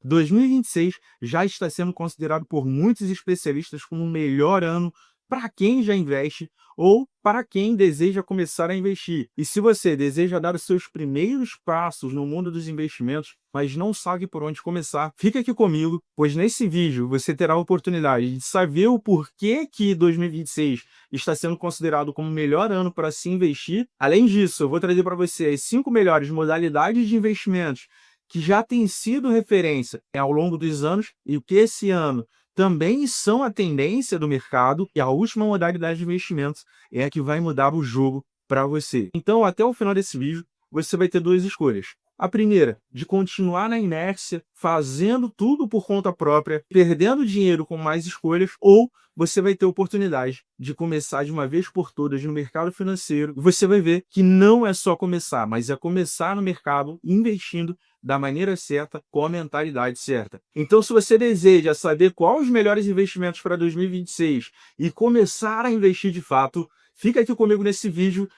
2026 já está sendo considerado por muitos especialistas como o melhor ano para quem já investe ou para quem deseja começar a investir. E se você deseja dar os seus primeiros passos no mundo dos investimentos, mas não sabe por onde começar, fica aqui comigo, pois nesse vídeo você terá a oportunidade de saber o porquê que 2026 está sendo considerado como o melhor ano para se investir. Além disso, eu vou trazer para você as 5 melhores modalidades de investimentos que já têm sido referência ao longo dos anos e o que esse ano também são a tendência do mercado, e a última modalidade de investimento é a que vai mudar o jogo para você. Então, até o final desse vídeo, você vai ter duas escolhas. A primeira, de continuar na inércia, fazendo tudo por conta própria, perdendo dinheiro com mais escolhas, ou você vai ter a oportunidade de começar de uma vez por todas no mercado financeiro. Você vai ver que não é só começar, mas é começar no mercado investindo da maneira certa, com a mentalidade certa. Então, se você deseja saber quais os melhores investimentos para 2026 e começar a investir de fato, fica aqui comigo nesse vídeo,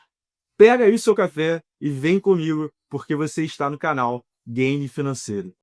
pega aí o seu café e vem comigo, porque você está no canal Game Financeiro.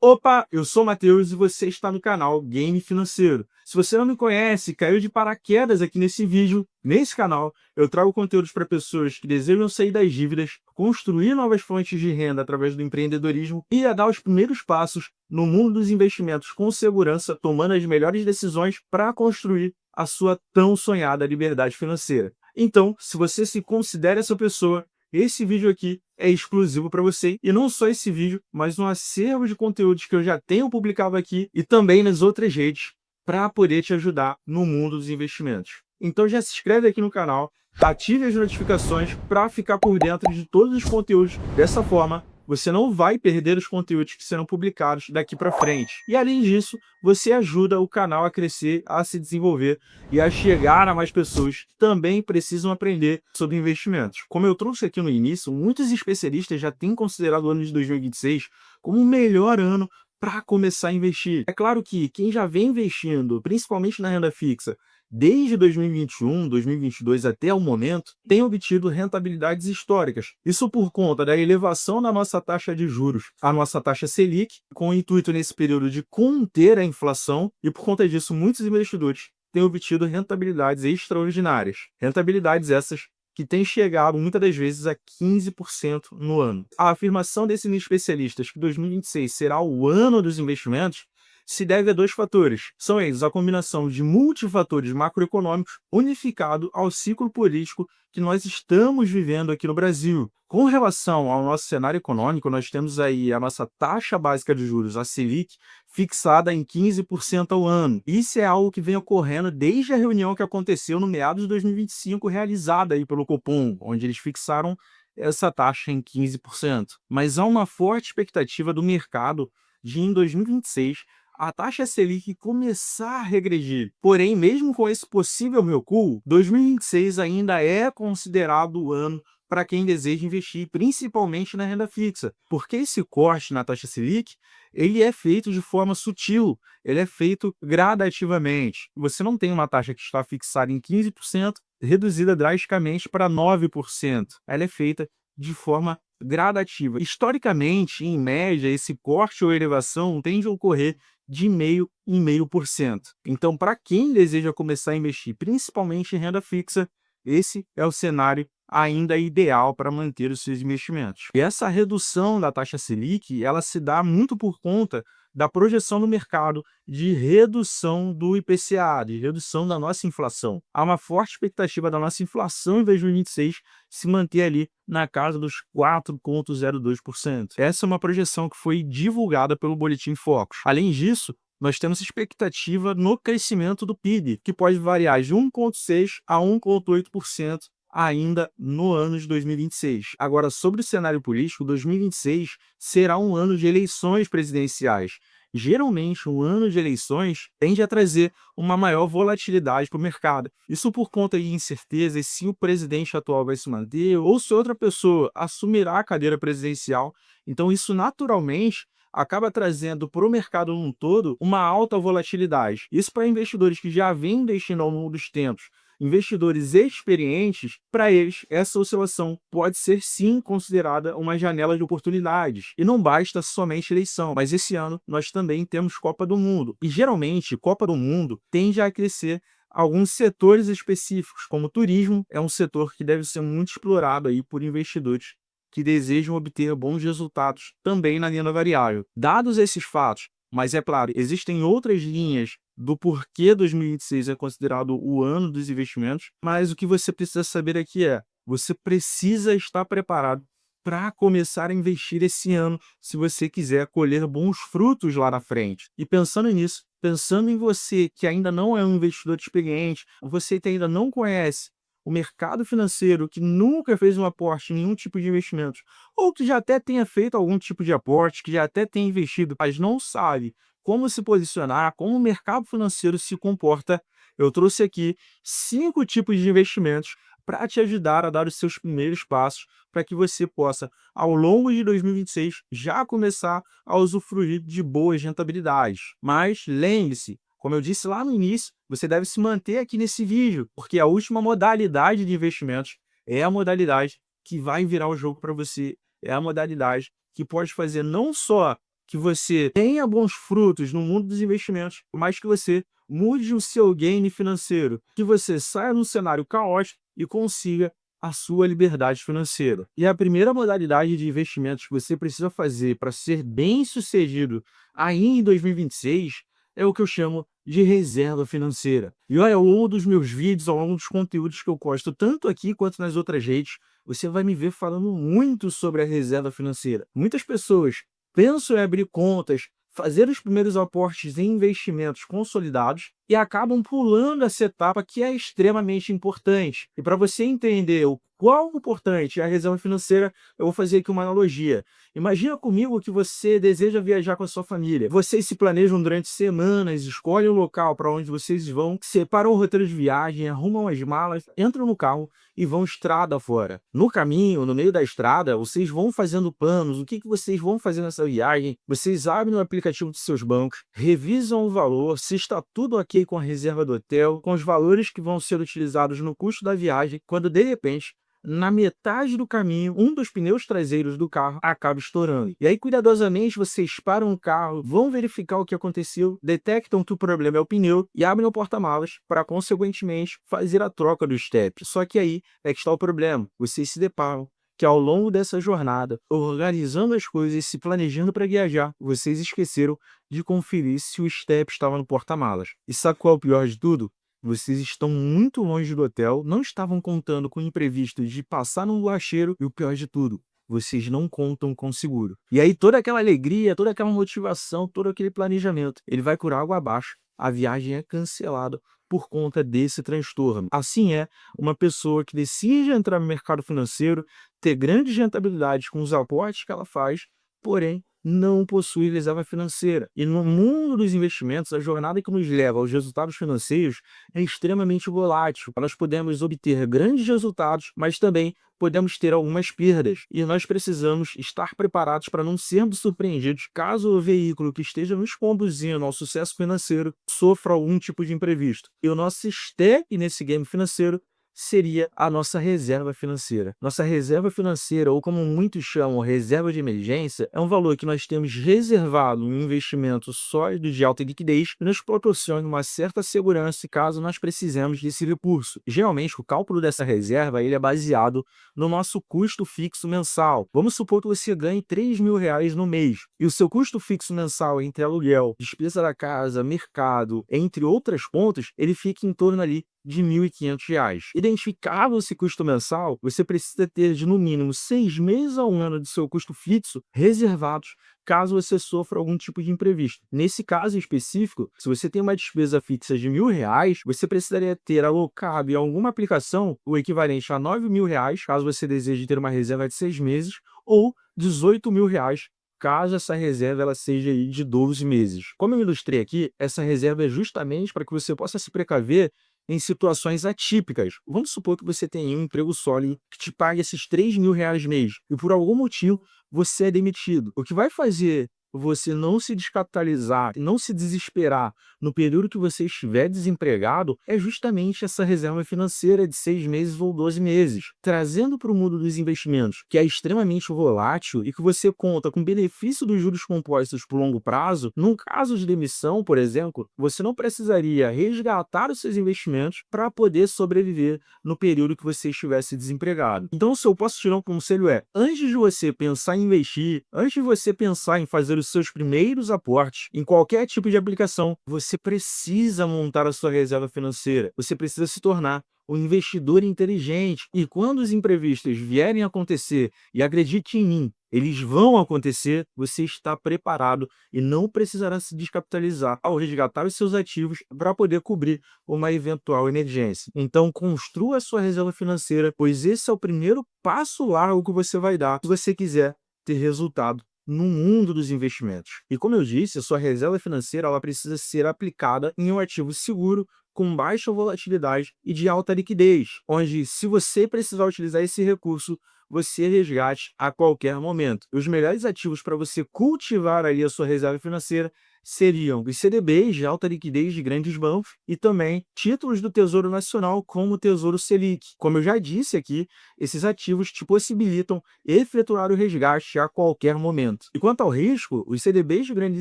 Opa, eu sou o Matheus e você está no canal Game Financeiro. Se você não me conhece, caiu de paraquedas aqui nesse vídeo, nesse canal, eu trago conteúdos para pessoas que desejam sair das dívidas, construir novas fontes de renda através do empreendedorismo e a dar os primeiros passos no mundo dos investimentos com segurança, tomando as melhores decisões para construir a sua tão sonhada liberdade financeira. Então, se você se considera essa pessoa, esse vídeo aqui é exclusivo para você, e não só esse vídeo, mas um acervo de conteúdos que eu já tenho publicado aqui e também nas outras redes para poder te ajudar no mundo dos investimentos. Então já se inscreve aqui no canal, ative as notificações para ficar por dentro de todos os conteúdos. Dessa forma, você não vai perder os conteúdos que serão publicados daqui para frente. E além disso, você ajuda o canal a crescer, a se desenvolver e a chegar a mais pessoas que também precisam aprender sobre investimentos. Como eu trouxe aqui no início, muitos especialistas já têm considerado o ano de 2026 como o melhor ano para começar a investir. É claro que quem já vem investindo, principalmente na renda fixa, desde 2021, 2022 até o momento, tem obtido rentabilidades históricas. Isso por conta da elevação da nossa taxa de juros, a nossa taxa Selic, com o intuito nesse período de conter a inflação, e por conta disso muitos investidores têm obtido rentabilidades extraordinárias. Rentabilidades essas que têm chegado muitas das vezes a 15% no ano. A afirmação desses especialistas que 2026 será o ano dos investimentos se deve a dois fatores. São eles a combinação de multifatores macroeconômicos unificado ao ciclo político que nós estamos vivendo aqui no Brasil. Com relação ao nosso cenário econômico, nós temos aí a nossa taxa básica de juros, a Selic, fixada em 15% ao ano. Isso é algo que vem ocorrendo desde a reunião que aconteceu no meados de 2025, realizada aí pelo Copom, onde eles fixaram essa taxa em 15%. Mas há uma forte expectativa do mercado de, em 2026, a taxa Selic começar a regredir. Porém, mesmo com esse possível recuo, 2026 ainda é considerado o ano para quem deseja investir, principalmente na renda fixa, porque esse corte na taxa Selic, ele é feito de forma sutil, ele é feito gradativamente. Você não tem uma taxa que está fixada em 15%, reduzida drasticamente para 9%. Ela é feita de forma gradativa. Historicamente, em média, esse corte ou elevação tende a ocorrer de 0,5% em 0,5%. Então, para quem deseja começar a investir, principalmente em renda fixa, esse é o cenário ainda ideal para manter os seus investimentos. E essa redução da taxa Selic, ela se dá muito por conta da projeção do mercado de redução do IPCA, de redução da nossa inflação. Há uma forte expectativa da nossa inflação em 2026 se manter ali na casa dos 4,02%. Essa é uma projeção que foi divulgada pelo Boletim Focus. Além disso, nós temos expectativa no crescimento do PIB, que pode variar de 1,6% a 1,8% ainda no ano de 2026. Agora, sobre o cenário político, 2026 será um ano de eleições presidenciais. Geralmente, um ano de eleições tende a trazer uma maior volatilidade para o mercado. Isso por conta de incertezas se o presidente atual vai se manter ou se outra pessoa assumirá a cadeira presidencial. Então, isso naturalmente acaba trazendo para o mercado num todo uma alta volatilidade. Isso para investidores que já vêm investindo ao longo dos tempos investidores experientes, para eles essa oscilação pode ser sim considerada uma janela de oportunidades. E não basta somente eleição, mas esse ano nós também temos Copa do Mundo. E geralmente, Copa do Mundo tende a crescer alguns setores específicos, como o turismo, é um setor que deve ser muito explorado aí por investidores que desejam obter bons resultados também na renda variável. Dados esses fatos, mas é claro, existem outras linhas do porquê 2026 é considerado o ano dos investimentos, mas o que você precisa saber aqui é, você precisa estar preparado para começar a investir esse ano, se você quiser colher bons frutos lá na frente. E pensando nisso, pensando em você que ainda não é um investidor experiente, você que ainda não conhece o mercado financeiro, que nunca fez um aporte em nenhum tipo de investimento, ou que já até tenha feito algum tipo de aporte, que já até tenha investido, mas não sabe como se posicionar, como o mercado financeiro se comporta, eu trouxe aqui 5 tipos de investimentos para te ajudar a dar os seus primeiros passos, para que você possa, ao longo de 2026, já começar a usufruir de boas rentabilidades. Mas lembre-se, como eu disse lá no início, você deve se manter aqui nesse vídeo, porque a última modalidade de investimentos é a modalidade que vai virar o jogo para você, é a modalidade que pode fazer não só que você tenha bons frutos no mundo dos investimentos, mas que você mude o seu gain financeiro, que você saia num cenário caótico e consiga a sua liberdade financeira. E a primeira modalidade de investimentos que você precisa fazer para ser bem-sucedido aí em 2026 é o que eu chamo de reserva financeira. E olha, ao longo dos meus vídeos, ao longo dos conteúdos que eu posto, tanto aqui quanto nas outras redes, você vai me ver falando muito sobre a reserva financeira. Muitas pessoas pensam em abrir contas, fazer os primeiros aportes em investimentos consolidados e acabam pulando essa etapa que é extremamente importante. E para você entender o quão importante é a reserva financeira, eu vou fazer aqui uma analogia. Imagina comigo que você deseja viajar com a sua família. Vocês se planejam durante semanas, escolhem o local para onde vocês vão, separam o roteiro de viagem, arrumam as malas, entram no carro e vão estrada fora. No caminho, no meio da estrada, vocês vão fazendo planos, o que vocês vão fazer nessa viagem, vocês abrem o aplicativo de seus bancos, revisam o valor, se está tudo ok com a reserva do hotel, com os valores que vão ser utilizados no custo da viagem, quando de repente na metade do caminho, um dos pneus traseiros do carro acaba estourando. E aí, cuidadosamente, vocês param o carro, vão verificar o que aconteceu, detectam que o problema é o pneu e abrem o porta-malas para, consequentemente, fazer a troca do step. Só que aí é que está o problema. Vocês se deparam que ao longo dessa jornada, organizando as coisas e se planejando para viajar, vocês esqueceram de conferir se o step estava no porta-malas. E sabe qual é o pior de tudo? Vocês estão muito longe do hotel, não estavam contando com o imprevisto de passar num borracheiro e o pior de tudo, vocês não contam com seguro. E aí toda aquela alegria, toda aquela motivação, todo aquele planejamento, ele vai por água abaixo. A viagem é cancelada por conta desse transtorno. Assim é uma pessoa que decide entrar no mercado financeiro, ter grandes rentabilidades com os aportes que ela faz, porém não possui reserva financeira. E no mundo dos investimentos, a jornada que nos leva aos resultados financeiros é extremamente volátil. Nós podemos obter grandes resultados, mas também podemos ter algumas perdas. E nós precisamos estar preparados para não sermos surpreendidos caso o veículo que esteja nos conduzindo ao sucesso financeiro sofra algum tipo de imprevisto. E o nosso step nesse game financeiro seria a nossa reserva financeira. Nossa reserva financeira, ou como muitos chamam, reserva de emergência, é um valor que nós temos reservado em um investimento sólido de alta liquidez que nos proporciona uma certa segurança caso nós precisemos desse recurso. Geralmente, o cálculo dessa reserva ele é baseado no nosso custo fixo mensal. Vamos supor que você ganhe R$ 3.000 no mês e o seu custo fixo mensal entre aluguel, despesa da casa, mercado, entre outras contas, ele fica em torno ali de R$ 1.500. Identificado esse custo mensal, você precisa ter de no mínimo 6 meses a um ano de seu custo fixo reservados caso você sofra algum tipo de imprevisto. Nesse caso específico, se você tem uma despesa fixa de R$ 1.000, você precisaria ter alocado em alguma aplicação o equivalente a R$ 9.000, caso você deseje ter uma reserva de 6 meses, ou R$ 18.000, caso essa reserva ela seja aí de 12 meses. Como eu ilustrei aqui, essa reserva é justamente para que você possa se precaver em situações atípicas. Vamos supor que você tenha um emprego sólido que te pague esses R$ 3.000 mês e por algum motivo você é demitido. O que vai fazer você não se descapitalizar, não se desesperar no período que você estiver desempregado, é justamente essa reserva financeira de 6 meses ou 12 meses. Trazendo para o mundo dos investimentos, que é extremamente volátil e que você conta com benefício dos juros compostos por longo prazo, num caso de demissão, por exemplo, você não precisaria resgatar os seus investimentos para poder sobreviver no período que você estivesse desempregado. Então, se eu posso tirar um conselho antes de você pensar em investir, antes de você pensar em fazer os seus primeiros aportes em qualquer tipo de aplicação, você precisa montar a sua reserva financeira. Você precisa se tornar um investidor inteligente. E quando os imprevistos vierem a acontecer, e acredite em mim, eles vão acontecer, você está preparado e não precisará se descapitalizar ao resgatar os seus ativos para poder cobrir uma eventual emergência. Então, construa a sua reserva financeira, pois esse é o primeiro passo largo que você vai dar se você quiser ter resultado no mundo dos investimentos. E como eu disse, a sua reserva financeira ela precisa ser aplicada em um ativo seguro, com baixa volatilidade e de alta liquidez, onde, se você precisar utilizar esse recurso, você resgate a qualquer momento. Os melhores ativos para você cultivar ali a sua reserva financeira seriam os CDBs de alta liquidez de grandes bancos e também títulos do Tesouro Nacional, como o Tesouro Selic. Como eu já disse aqui, esses ativos te possibilitam efetuar o resgate a qualquer momento. E quanto ao risco, os CDBs de grandes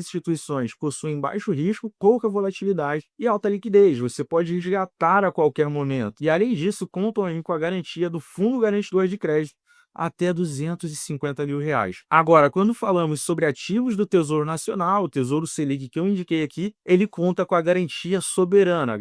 instituições possuem baixo risco, pouca volatilidade e alta liquidez. Você pode resgatar a qualquer momento. E além disso, contam aí com a garantia do Fundo Garantidor de Crédito até R$ 250 mil. Agora, quando falamos sobre ativos do Tesouro Nacional, o Tesouro Selic que eu indiquei aqui, ele conta com a garantia soberana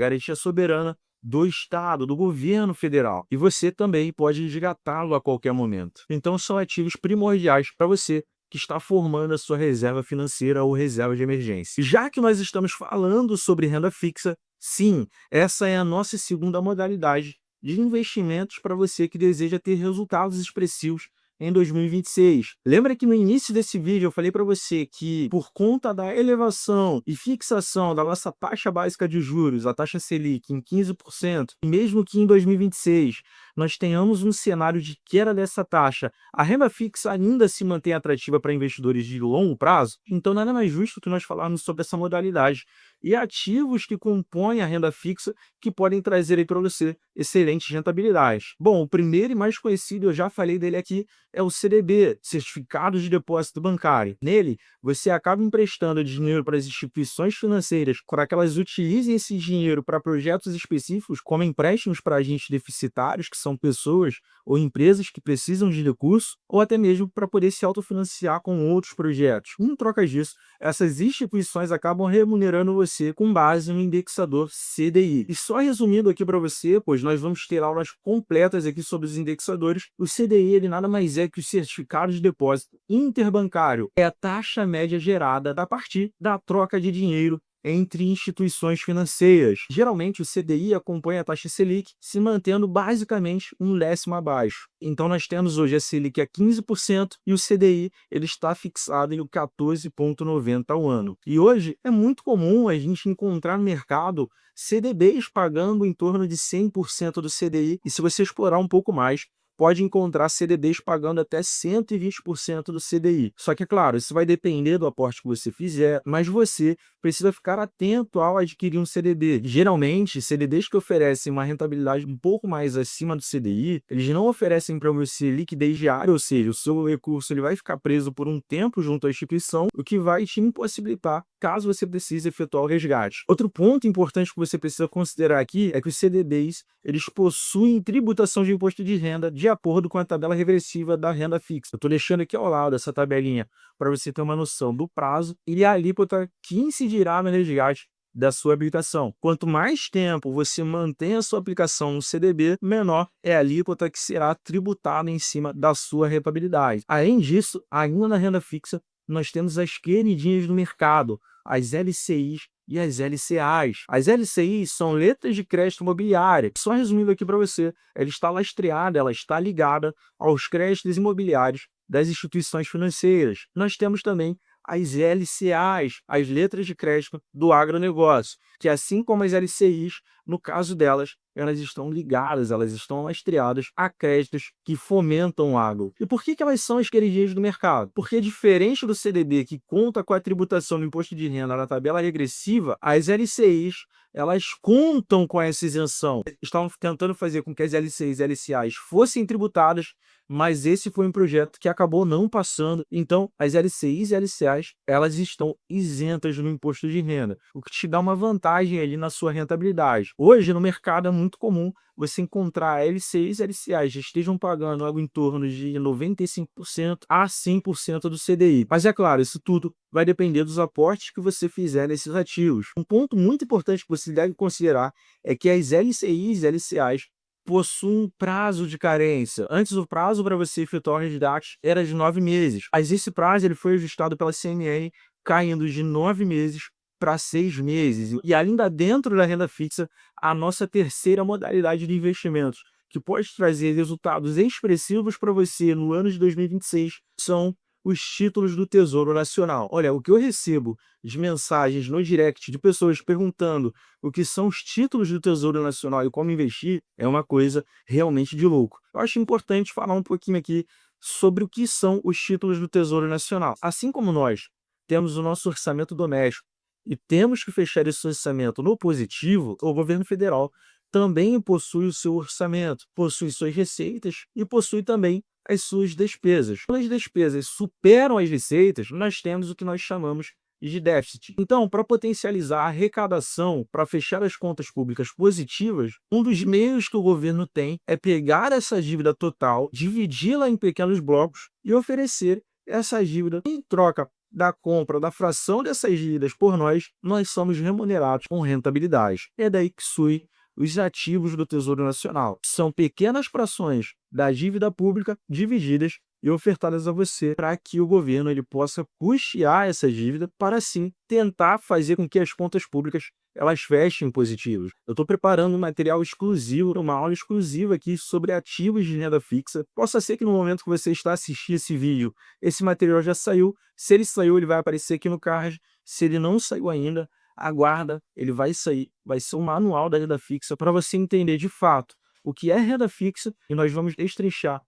do Estado, do governo federal. E você também pode resgatá-lo a qualquer momento. Então, são ativos primordiais para você que está formando a sua reserva financeira ou reserva de emergência. Já que nós estamos falando sobre renda fixa, sim, essa é a nossa segunda modalidade de investimentos para você que deseja ter resultados expressivos em 2026. Lembra que no início desse vídeo eu falei para você que, por conta da elevação e fixação da nossa taxa básica de juros, a taxa Selic, em 15%, e mesmo que em 2026 nós tenhamos um cenário de queda dessa taxa, a renda fixa ainda se mantém atrativa para investidores de longo prazo? Então nada mais justo que nós falarmos sobre essa modalidade e ativos que compõem a renda fixa que podem trazer aí para você excelentes rentabilidades. Bom, o primeiro e mais conhecido, eu já falei dele aqui, é o CDB, Certificado de Depósito Bancário. Nele, você acaba emprestando dinheiro para as instituições financeiras para que elas utilizem esse dinheiro para projetos específicos, como empréstimos para agentes deficitários, que são pessoas ou empresas que precisam de recursos, ou até mesmo para poder se autofinanciar com outros projetos. Em troca disso, essas instituições acabam remunerando você com base no indexador CDI. E só resumindo aqui para você, pois nós vamos ter aulas completas aqui sobre os indexadores, o CDI ele nada mais é que o certificado de depósito interbancário. É a taxa média gerada a partir da troca de dinheiro entre instituições financeiras. Geralmente o CDI acompanha a taxa Selic, se mantendo basicamente um décimo abaixo. Então nós temos hoje a Selic a 15% e o CDI ele está fixado em 14,90 ao ano. E hoje é muito comum a gente encontrar no mercado CDBs pagando em torno de 100% do CDI, e se você explorar um pouco mais, pode encontrar CDBs pagando até 120% do CDI. Só que, é claro, isso vai depender do aporte que você fizer, mas você precisa ficar atento ao adquirir um CDB. Geralmente, CDBs que oferecem uma rentabilidade um pouco mais acima do CDI, eles não oferecem para você liquidez diária, ou seja, o seu recurso ele vai ficar preso por um tempo junto à instituição, o que vai te impossibilitar caso você precise efetuar o resgate. Outro ponto importante que você precisa considerar aqui é que os CDBs eles possuem tributação de imposto de renda de acordo com a tabela regressiva da renda fixa. Eu estou deixando aqui ao lado essa tabelinha para você ter uma noção do prazo e a alíquota que incidirá no resgate da sua aplicação. Quanto mais tempo você mantém a sua aplicação no CDB, menor é a alíquota que será tributada em cima da sua rentabilidade. Além disso, ainda na renda fixa, nós temos as queridinhas do mercado, as LCIs e as LCAs. As LCIs são letras de crédito imobiliário. Só resumindo aqui para você, ela está lastreada, ela está ligada aos créditos imobiliários das instituições financeiras. Nós temos também as LCAs, as letras de crédito do agronegócio, que assim como as LCIs, no caso delas, elas estão ligadas, elas estão lastreadas a créditos que fomentam o agro. E por que elas são as queridinhas do mercado? Porque diferente do CDB, que conta com a tributação do imposto de renda na tabela regressiva, as LCIs elas contam com essa isenção. Estavam tentando fazer com que as LCIs e LCAs fossem tributadas, mas esse foi um projeto que acabou não passando. Então, as LCIs e LCAs, elas estão isentas no imposto de renda, o que te dá uma vantagem ali na sua rentabilidade. Hoje, no mercado, é muito comum você encontrar LCIs e LCAs que estejam pagando algo em torno de 95% a 100% do CDI. Mas é claro, isso tudo vai depender dos aportes que você fizer nesses ativos. Um ponto muito importante que você deve considerar é que as LCIs e LCAs possuem um prazo de carência. Antes, o prazo para você efetuar o resgate era de 9 meses, mas esse prazo ele foi ajustado pela CNR, caindo de 9 meses para 6 meses. E ainda dentro da renda fixa, a nossa terceira modalidade de investimentos, que pode trazer resultados expressivos para você no ano de 2026, são os títulos do Tesouro Nacional. Olha, o que eu recebo de mensagens no direct de pessoas perguntando o que são os títulos do Tesouro Nacional e como investir é uma coisa realmente de louco. Eu acho importante falar um pouquinho aqui sobre o que são os títulos do Tesouro Nacional. Assim como nós temos o nosso orçamento doméstico e temos que fechar esse orçamento no positivo, o governo federal também possui o seu orçamento, possui suas receitas e possui também as suas despesas. Quando as despesas superam as receitas, nós temos o que nós chamamos de déficit. Então, para potencializar a arrecadação, para fechar as contas públicas positivas, um dos meios que o governo tem é pegar essa dívida total, dividi-la em pequenos blocos e oferecer essa dívida em troca da compra da fração dessas dívidas por nós somos remunerados com rentabilidade. É daí que surge os ativos do Tesouro Nacional. São pequenas frações da dívida pública divididas e ofertadas a você para que o governo ele possa custear essa dívida para assim tentar fazer com que as contas públicas elas fechem positivos. Eu estou preparando um material exclusivo, uma aula exclusiva aqui sobre ativos de renda fixa. Possa ser que no momento que você está assistindo esse vídeo, esse material já saiu. Se ele saiu, ele vai aparecer aqui no card. Se ele não saiu ainda, aguarda, ele vai sair. Vai ser um manual da renda fixa para você entender de fato o que é renda fixa e nós vamos destrinchar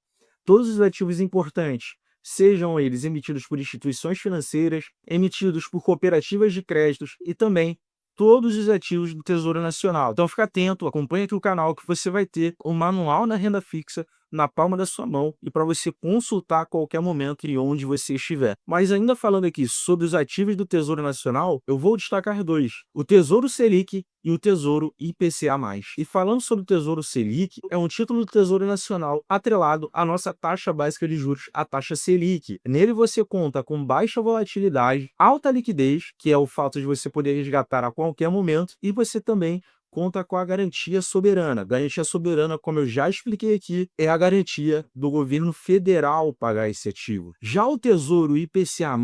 todos os ativos importantes, sejam eles emitidos por instituições financeiras, emitidos por cooperativas de créditos e também todos os ativos do Tesouro Nacional. Então fica atento, acompanhe aqui o canal que você vai ter o manual na renda fixa na palma da sua mão e para você consultar a qualquer momento e onde você estiver. Mas ainda falando aqui sobre os ativos do Tesouro Nacional, eu vou destacar dois: o Tesouro Selic e o Tesouro IPCA+. E falando sobre o Tesouro Selic, é um título do Tesouro Nacional atrelado à nossa taxa básica de juros, a taxa Selic. Nele você conta com baixa volatilidade, alta liquidez, que é o fato de você poder resgatar a qualquer momento, e você também conta com a garantia soberana. Garantia soberana, como eu já expliquei aqui, é a garantia do governo federal pagar esse ativo. Já o Tesouro IPCA+,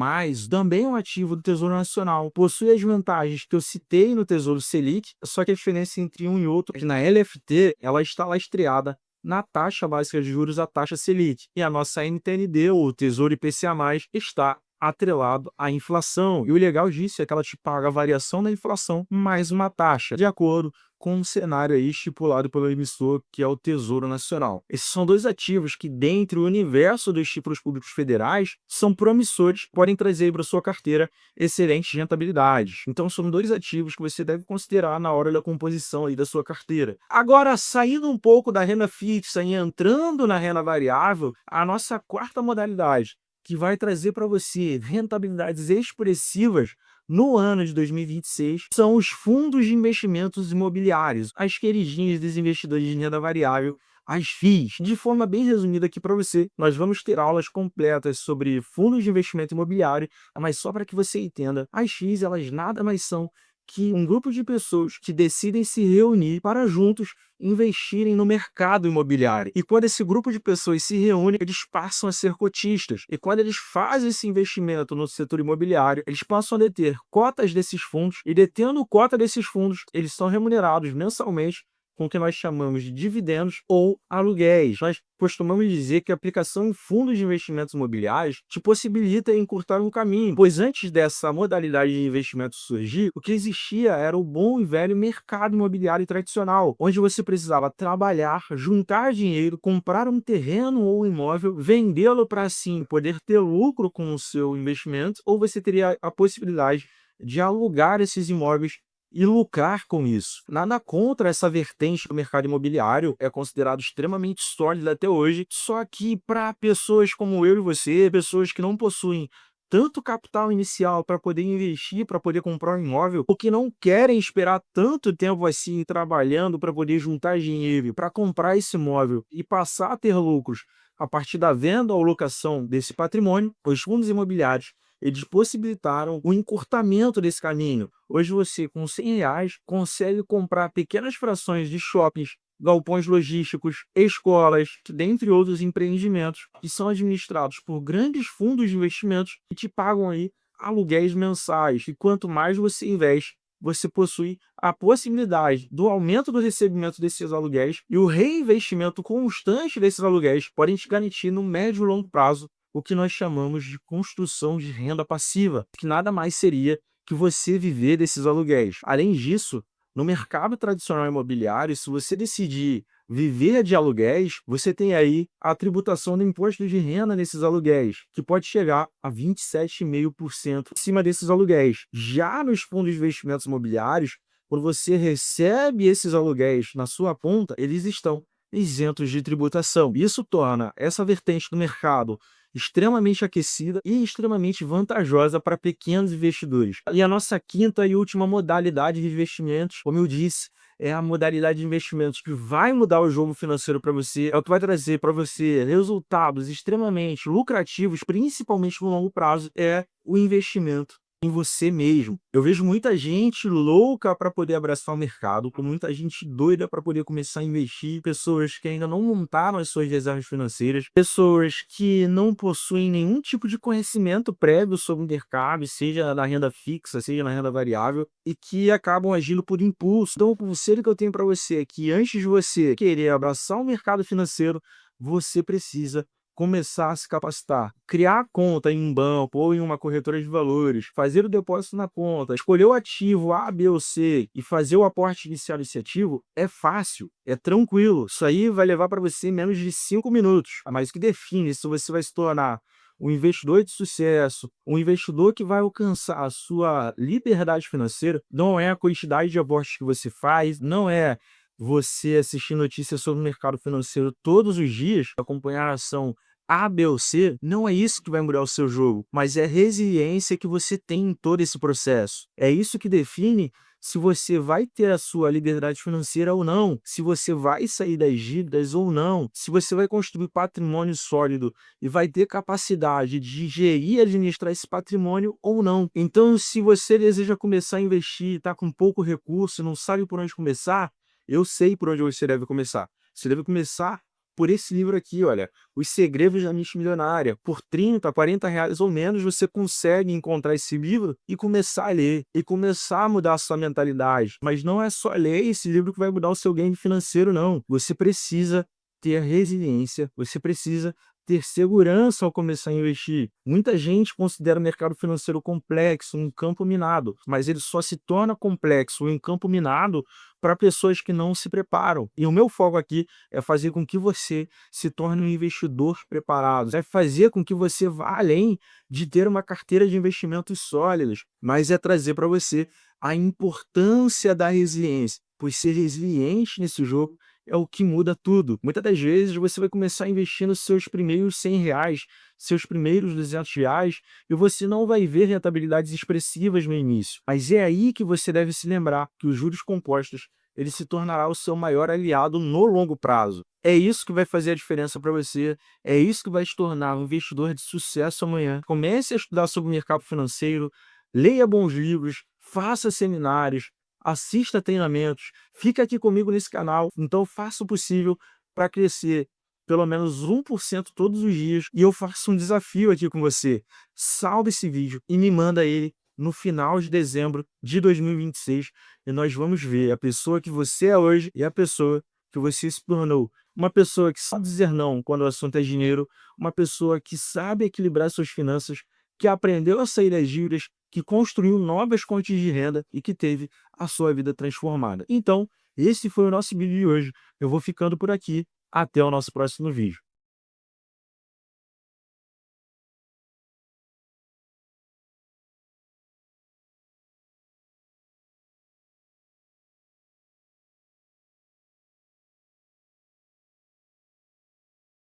também é um ativo do Tesouro Nacional. Possui as vantagens que eu citei no Tesouro Selic, só que a diferença entre um e outro é que na LFT ela está lastreada na taxa básica de juros, a taxa Selic. E a nossa NTND, o Tesouro IPCA+, está atrelado à inflação. E o legal disso é que ela te paga a variação da inflação mais uma taxa, de acordo com um cenário aí estipulado pelo emissor, que é o Tesouro Nacional. Esses são dois ativos que, dentre o universo dos títulos públicos federais, são promissores, podem trazer para sua carteira excelentes rentabilidades. Então, são dois ativos que você deve considerar na hora da composição aí da sua carteira. Agora, saindo um pouco da renda fixa e entrando na renda variável, a nossa quarta modalidade, que vai trazer para você rentabilidades expressivas no ano de 2026, são os fundos de investimentos imobiliários, as queridinhas dos investidores de renda variável, as FIIs. De forma bem resumida aqui para você, nós vamos ter aulas completas sobre fundos de investimento imobiliário, mas só para que você entenda, as FIIs elas nada mais são que um grupo de pessoas que decidem se reunir para juntos investirem no mercado imobiliário. E quando esse grupo de pessoas se reúne, eles passam a ser cotistas. E quando eles fazem esse investimento no setor imobiliário, eles passam a deter cotas desses fundos e, detendo cota desses fundos, eles são remunerados mensalmente com o que nós chamamos de dividendos ou aluguéis. Nós costumamos dizer que a aplicação em fundos de investimentos imobiliários te possibilita encurtar um caminho, pois antes dessa modalidade de investimento surgir, o que existia era o bom e velho mercado imobiliário tradicional, onde você precisava trabalhar, juntar dinheiro, comprar um terreno ou imóvel, vendê-lo para assim poder ter lucro com o seu investimento, ou você teria a possibilidade de alugar esses imóveis e lucrar com isso. Nada contra essa vertente do mercado imobiliário, é considerado extremamente sólido até hoje, só que para pessoas como eu e você, pessoas que não possuem tanto capital inicial para poder investir, para poder comprar um imóvel, ou que não querem esperar tanto tempo assim trabalhando para poder juntar dinheiro para comprar esse imóvel e passar a ter lucros a partir da venda ou locação desse patrimônio, os fundos imobiliários eles possibilitaram o encurtamento desse caminho. Hoje você, com R$ 100, consegue comprar pequenas frações de shoppings, galpões logísticos, escolas, dentre outros empreendimentos que são administrados por grandes fundos de investimentos que te pagam aí aluguéis mensais. E quanto mais você investe, você possui a possibilidade do aumento do recebimento desses aluguéis e o reinvestimento constante desses aluguéis podem te garantir no médio e longo prazo o que nós chamamos de construção de renda passiva, que nada mais seria que você viver desses aluguéis. Além disso, no mercado tradicional imobiliário, se você decidir viver de aluguéis, você tem aí a tributação do imposto de renda nesses aluguéis, que pode chegar a 27,5% em cima desses aluguéis. Já nos fundos de investimentos imobiliários, quando você recebe esses aluguéis na sua conta, eles estão isentos de tributação. Isso torna essa vertente do mercado extremamente aquecida e extremamente vantajosa para pequenos investidores. E a nossa quinta e última modalidade de investimentos, como eu disse, é a modalidade de investimentos que vai mudar o jogo financeiro para você, é o que vai trazer para você resultados extremamente lucrativos, principalmente no longo prazo, é o investimento em você mesmo. Eu vejo muita gente louca para poder abraçar o mercado, com muita gente doida para poder começar a investir, pessoas que ainda não montaram as suas reservas financeiras, pessoas que não possuem nenhum tipo de conhecimento prévio sobre o mercado, seja na renda fixa, seja na renda variável, e que acabam agindo por impulso. Então, o conselho que eu tenho para você é que antes de você querer abraçar o mercado financeiro, você precisa começar a se capacitar, criar conta em um banco ou em uma corretora de valores, fazer o depósito na conta, escolher o ativo A, B ou C e fazer o aporte inicial desse ativo é fácil, é tranquilo. Isso aí vai levar para você menos de 5 minutos. Mas o que define se você vai se tornar um investidor de sucesso, um investidor que vai alcançar a sua liberdade financeira, não é a quantidade de aportes que você faz, não é você assistir notícias sobre o mercado financeiro todos os dias, acompanhar a ação A, B ou C, não é isso que vai mudar o seu jogo, mas é a resiliência que você tem em todo esse processo. É isso que define se você vai ter a sua liberdade financeira ou não, se você vai sair das dívidas ou não, se você vai construir patrimônio sólido e vai ter capacidade de gerir e administrar esse patrimônio ou não. Então, se você deseja começar a investir, está com pouco recurso, não sabe por onde começar, eu sei por onde você deve começar. Você deve começar por esse livro aqui, olha, Os Segredos da Mente Milionária. Por 30, 40 reais ou menos, você consegue encontrar esse livro e começar a ler, e começar a mudar a sua mentalidade. Mas não é só ler esse livro que vai mudar o seu game financeiro, não. Você precisa ter resiliência, você precisa ter segurança ao começar a investir. Muita gente considera o mercado financeiro complexo, um campo minado, mas ele só se torna complexo, um campo minado, para pessoas que não se preparam. E o meu foco aqui é fazer com que você se torne um investidor preparado, é fazer com que você vá além de ter uma carteira de investimentos sólidos, mas é trazer para você a importância da resiliência, pois ser resiliente nesse jogo é o que muda tudo. Muitas das vezes você vai começar investindo seus primeiros R$ 100, seus primeiros R$ 200, e você não vai ver rentabilidades expressivas no início. Mas é aí que você deve se lembrar que os juros compostos ele se tornará o seu maior aliado no longo prazo. É isso que vai fazer a diferença para você, é isso que vai te tornar um investidor de sucesso amanhã. Comece a estudar sobre o mercado financeiro, leia bons livros, faça seminários, assista treinamentos, fica aqui comigo nesse canal, então faça o possível para crescer pelo menos 1% todos os dias, e eu faço um desafio aqui com você. Salve esse vídeo e me manda ele no final de dezembro de 2026 e nós vamos ver a pessoa que você é hoje e a pessoa que você se tornou. Uma pessoa que sabe dizer não quando o assunto é dinheiro, uma pessoa que sabe equilibrar suas finanças, que aprendeu a sair das dívidas, que construiu novas fontes de renda e que teve a sua vida transformada. Então, esse foi o nosso vídeo de hoje. Eu vou ficando por aqui. Até o nosso próximo vídeo.